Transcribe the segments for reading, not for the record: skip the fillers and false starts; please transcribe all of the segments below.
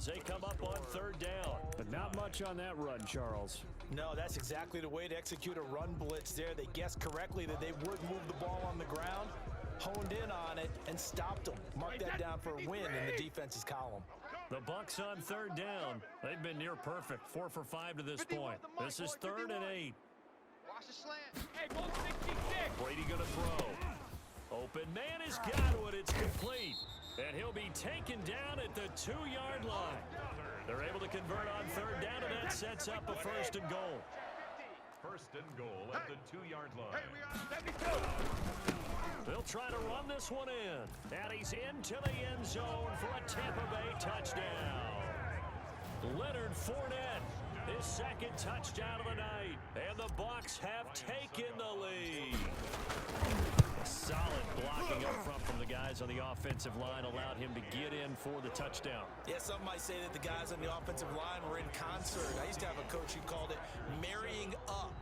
as they come up on third down. But not much on that run, Charles. No, that's exactly the way to execute a run blitz there. They guessed correctly that they would move the ball on the ground, honed in on it, and stopped them. Mark that down for a win in the defense's column. The Bucs on third down. They've been near perfect, 4 for 5 to this point. This is 3rd and 8. Watch the slant. Hey, ball 66. Brady going to throw. Open man has got it. It's complete. And he'll be taken down at the 2-yard line. They're able to convert on third down, and that sets up a 1st and goal. 1st and goal at the 2-yard line. Hey, we got 72. They'll try to run this one in. And he's into the end zone for a Tampa Bay touchdown. Leonard Fournette, his 2nd touchdown of the night. And the Bucs have taken the lead. Solid blocking up front from the guys on the offensive line allowed him to get in for the touchdown. Yeah, some might say that the guys on the offensive line were in concert. I used to have a coach who called it marrying up,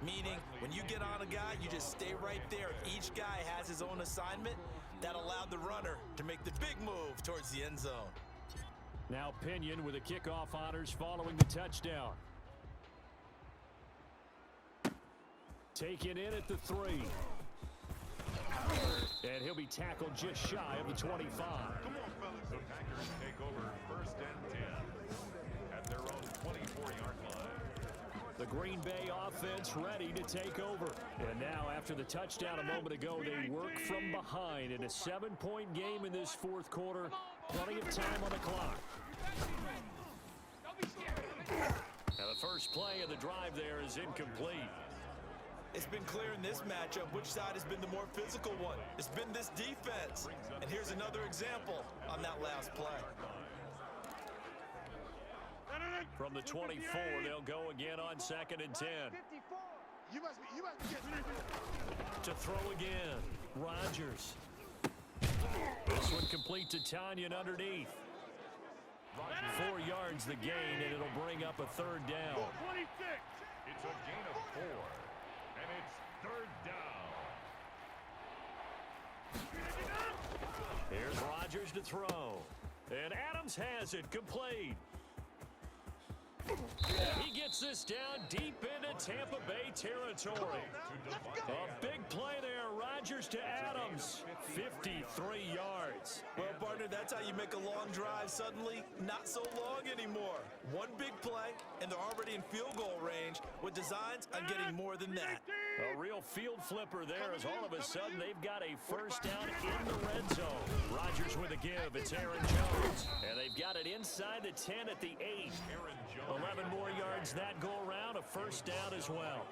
meaning when you get on a guy, you just stay right there. Each guy has his own assignment. That allowed the runner to make the big move towards the end zone. Now Pinion with the kickoff honors following the touchdown. Taken in at the 3. And he'll be tackled just shy of the 25. The Packers take over 1st and 10 at their own 24-yard line. The Green Bay offense ready to take over. And now after the touchdown a moment ago, they work from behind in a 7-point game in this 4th quarter. Plenty of time on the clock. Now the first play of the drive there is incomplete. It's been clear in this matchup which side has been the more physical one. It's been this defense. And here's another example on that last play. From the 24, they'll go again on 2nd and 10. You must be To throw again, Rodgers. This one complete to Tanyan underneath. 4 yards the gain, and it'll bring up a 3rd down. 26. It's a gain of 4. And it's 3rd down. Here's Rodgers to throw. And Adams has it complete. He gets this down deep into Tampa Bay territory. A big play there. Rodgers to Adams. 53 yards. Well, partner, that's how you make a long drive suddenly not so long anymore. One big play, and they're already in field goal range with designs on getting more than that. A real field flipper there as all of a sudden they've got a 1st down in the red zone. Rodgers with a give. It's Aaron Jones. And they've got it inside the 10 at the 8. 11 more yards that go around. A 1st down as well.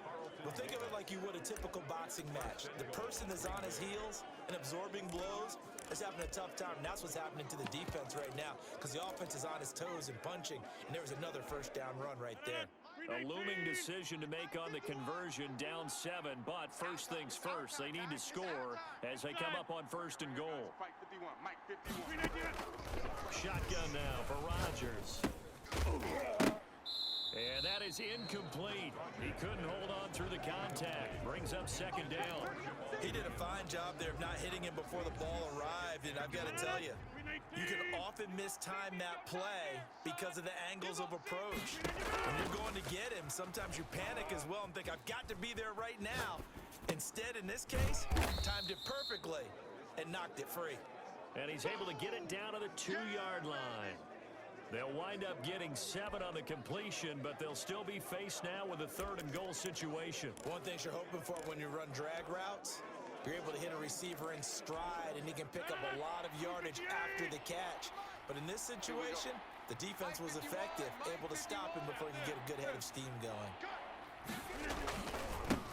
Well, think of it like you would a typical boxing match. The person that's on his heels and absorbing blows is having a tough time. And that's what's happening to the defense right now because the offense is on his toes and punching. And there was another 1st down run right there. A looming decision to make on the conversion, down 7. But first things first, they need to score as they come up on 1st and goal. Shotgun now for Rodgers. And that is incomplete. He couldn't hold on through the contact. Brings up 2nd down. He did a fine job there of not hitting him before the ball arrived. And I've got to tell you, you can often mistime that play because of the angles of approach. When you're going to get him, sometimes you panic as well and think, I've got to be there right now. Instead, in this case, timed it perfectly and knocked it free. And he's able to get it down to the 2-yard line. They'll wind up getting 7 on the completion, but they'll still be faced now with a 3rd and goal situation. One thing you're hoping for when you run drag routes, you're able to hit a receiver in stride, and he can pick up a lot of yardage after the catch. But in this situation, the defense was effective, able to stop him before he could get a good head of steam going.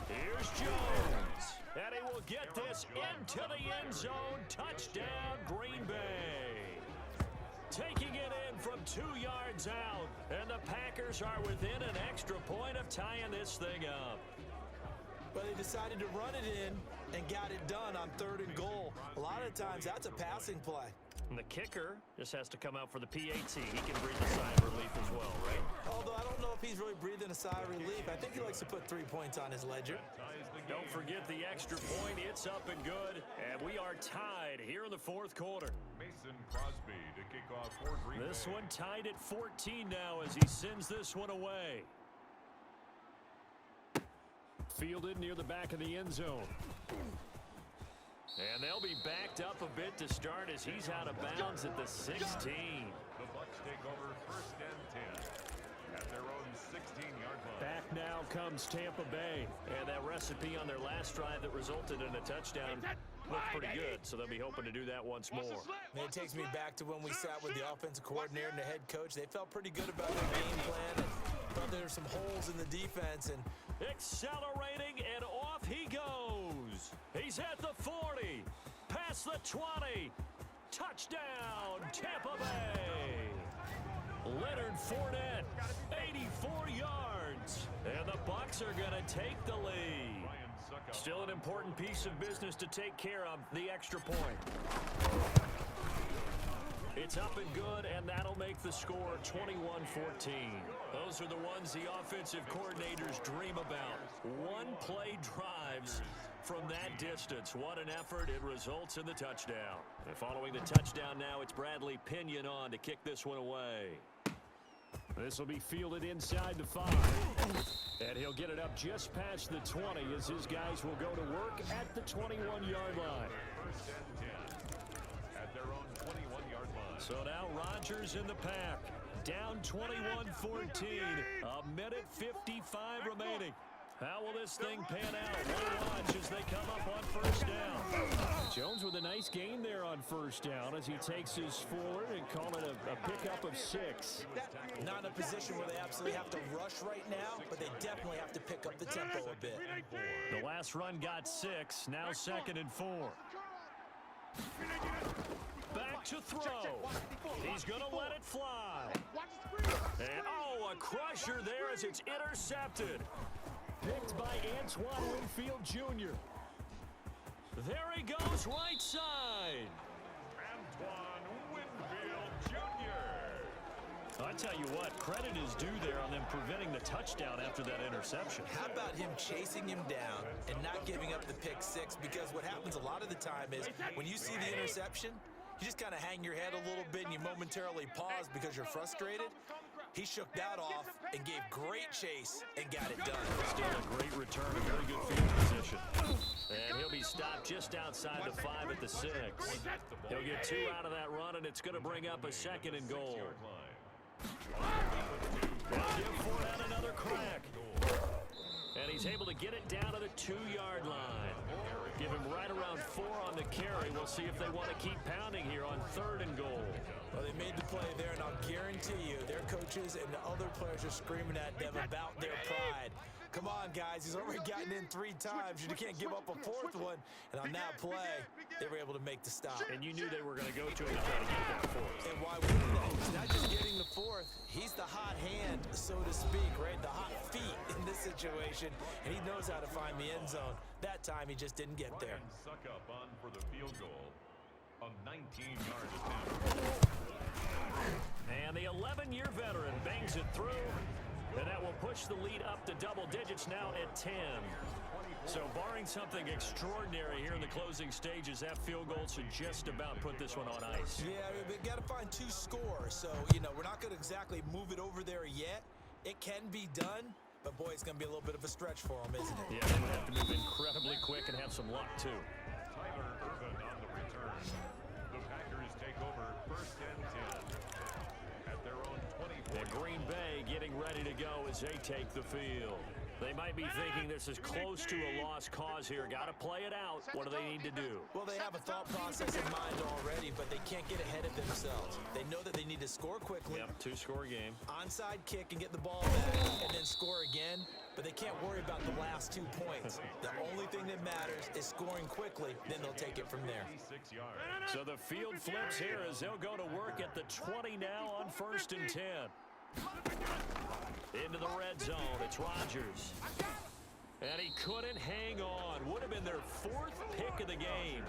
Here's Jones. And he will get this into the end zone. Touchdown, Green Bay. Taking it in from 2 yards out. And the Packers are within an extra point of tying this thing up. But they decided to run it in and got it done on 3rd and goal. A lot of times, that's a passing play. And the kicker just has to come out for the PAT. He can breathe a sigh of relief as well, right? Although I don't know if he's really breathing a sigh of relief. I think he likes to put 3 points on his ledger. Don't forget the extra point. It's up and good. And we are tied here in the fourth quarter. Mason Crosby to kick off for Green Bay. This one tied at 14 now as he sends this one away. Fielded near the back of the end zone. And they'll be backed up a bit to start as he's out of bounds at the 16. The Bucs take over first and 10 at their own 16-yard line. Back now comes Tampa Bay. And that recipe on their last drive that resulted in a touchdown looked pretty good, so they'll be hoping to do that once more. And it takes me back to when we sat with the offensive coordinator and the head coach. They felt pretty good about their game plan and thought there were some holes in the defense. And accelerating, and off he goes. He's at the 40, past the 20. Touchdown, Tampa Bay. Leonard Fournette, 84 yards. And the Bucs are going to take the lead. Still an important piece of business to take care of, the extra point. It's up and good, and that'll make the score 21-14. Those are the ones the offensive coordinators dream about. One-play drives from that distance. What an effort. It results in the touchdown. And following the touchdown now, it's Bradley Pinion on to kick this one away. This will be fielded inside the 5. And he'll get it up just past the 20 as his guys will go to work at the 21-yard line. First and 10 at their own 21-yard line. So now Rodgers in the pack. Down 21-14. A minute 55 remaining. How will this thing pan out? We'll watch as they come up on first down. Jones with a nice gain there on first down as he takes his forward and call it a pickup of 6. not in a position where they absolutely have to rush right now, but they definitely have to pick up the tempo a bit. The last run got 6. Now 2nd and 4. Back to throw. He's going to let it fly. And, a crusher there as it's intercepted. Picked by Antoine Winfield Jr. There he goes, right side. Antoine Winfield Jr. I tell you what, credit is due there on them preventing the touchdown after that interception. How about him chasing him down and not giving up the pick 6? Because what happens a lot of the time is when you see the interception, you just kind of hang your head a little bit and you momentarily pause because you're frustrated. He shook that off and gave great chase and got it done. Still a great return, a very good field position. And he'll be stopped just outside the 5 at the 6. He'll get 2 out of that run, and it's going to bring up a 2nd and goal. They'll give Fournette another crack. And he's able to get it down to the 2-yard line. Give him right around 4 on the carry. We'll see if they want to keep pounding here on 3rd and goal. Well, they made the play there, and I'll guarantee you their coaches and the other players are screaming at them about their pride. Come on, guys. He's already gotten in 3 times. You can't give up a 4th one. And on that play, they were able to make the stop. And you knew they were going to go to him to try to get that 4th. And why wouldn't they? He's not just getting the 4th. He's the hot hand, so to speak, right? The hot feet in this situation. And he knows how to find the end zone. That time, he just didn't get there. Suck up on for the field goal. A 19-yard attempt. And the 11-year veteran bangs it through. And that will push the lead up to double digits now at 10. So barring something extraordinary here in the closing stages, that field goal should just about put this one on ice. Yeah, we got to find 2 scores. So, we're not going to exactly move it over there yet. It can be done, but boy, it's going to be a little bit of a stretch for them, isn't it? Yeah, they would have to move incredibly quick and have some luck, too. Tyler Ervin on the return. The Packers take over first and 10 at their own 24. And Green Bay getting ready to go as they take the field. They might be thinking this is close to a lost cause here. Got to play it out. What do they need to do? Well, they have a thought process in mind already, but they can't get ahead of themselves. They know that they need to score quickly. Yep, 2-score game. Onside kick and get the ball back and then score again, but they can't worry about the last 2 points. The only thing that matters is scoring quickly, then they'll take it from there. 86 yards. So the field flips here as they'll go to work at the 20 now on 1st and 10. Into the red zone, it's Rodgers. And he couldn't hang on. Would have been their 4th pick of the game.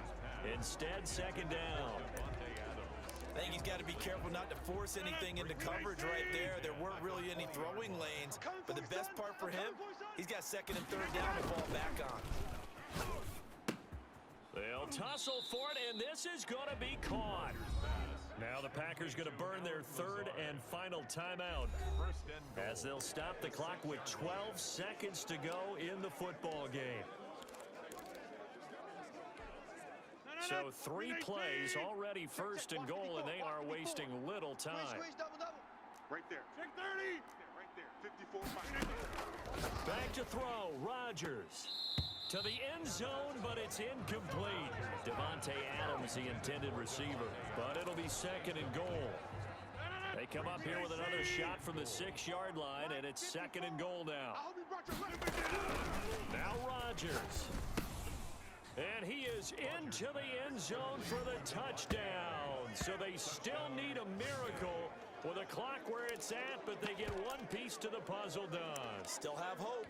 Instead, 2nd down. I think he's got to be careful not to force anything into coverage right there. There weren't really any throwing lanes, but the best part for him, he's got second and third down to fall back on. They'll tussle for it, and this is going to be caught. Now the Packers going to burn their third and final timeout as they'll stop the clock with 12 seconds to go in the football game. So 3 plays already first and goal, and they are wasting little time. Right there. Check 30. Right there. 54. Back to throw. Rodgers to the end zone, but it's incomplete. Devontae Adams, the intended receiver, but it'll be second and goal. They come up here with another shot from the 6-yard line, and it's second and goal now. Now Rodgers. And he is into the end zone for the touchdown. So they still need a miracle with a clock where it's at, but they get one piece to the puzzle done. Still have hope.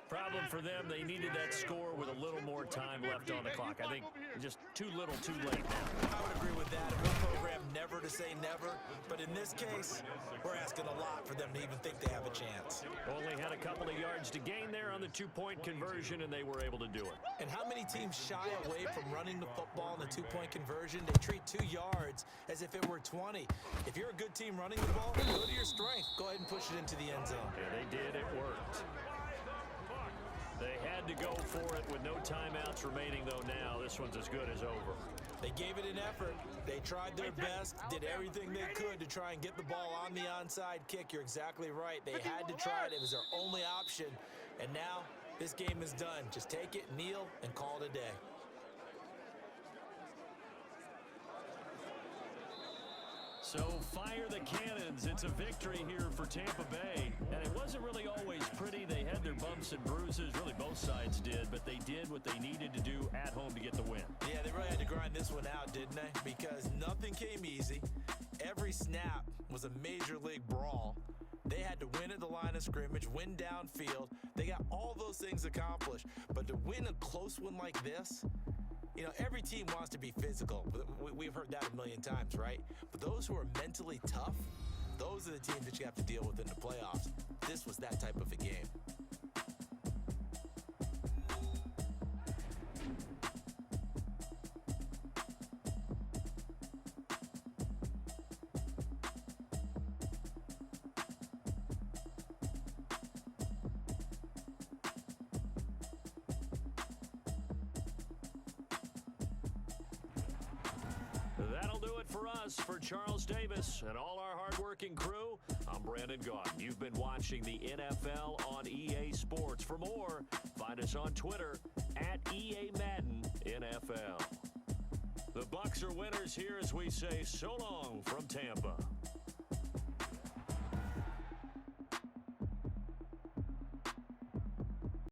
Problem for them, they needed that score with a little more time left on the clock. I think just too little too late now. I would agree with that. And we're programmed never to say never. But in this case, we're asking a lot for them to even think they have a chance. Only had a couple of yards to gain there on the 2-point conversion, and they were able to do it. And how many teams shy away from running the football in the 2-point conversion? They treat 2 yards as if it were 20. If you're a good team running the ball, go to your strength. Go ahead and push it into the end zone. Yeah, they did. It worked. They had to go for it with no timeouts remaining, though. Now this one's as good as over. They gave it an effort. They tried their best, did everything they could to try and get the ball on the onside kick. You're exactly right. They had to try it. It was their only option. And now this game is done. Just take it, kneel, and call it a day. So fire the cannons. It's a victory here for Tampa Bay. And it wasn't really always pretty. They had their bumps and bruises. Really, both sides did. But they did what they needed to do at home to get the win. Yeah, they really had to grind this one out, didn't they? Because nothing came easy. Every snap was a major league brawl. They had to win at the line of scrimmage, win downfield. They got all those things accomplished. But to win a close one like this, you know, every team wants to be physical. We've heard that a million times, right? But those who are mentally tough, those are the teams that you have to deal with in the playoffs. This was that type of a game. That'll do it for us. For Charles Davis and all our hardworking crew, I'm Brandon Gaudin. You've been watching the NFL on EA Sports. For more, find us on Twitter at EA Madden NFL. The Bucs are winners here as we say so long from Tampa.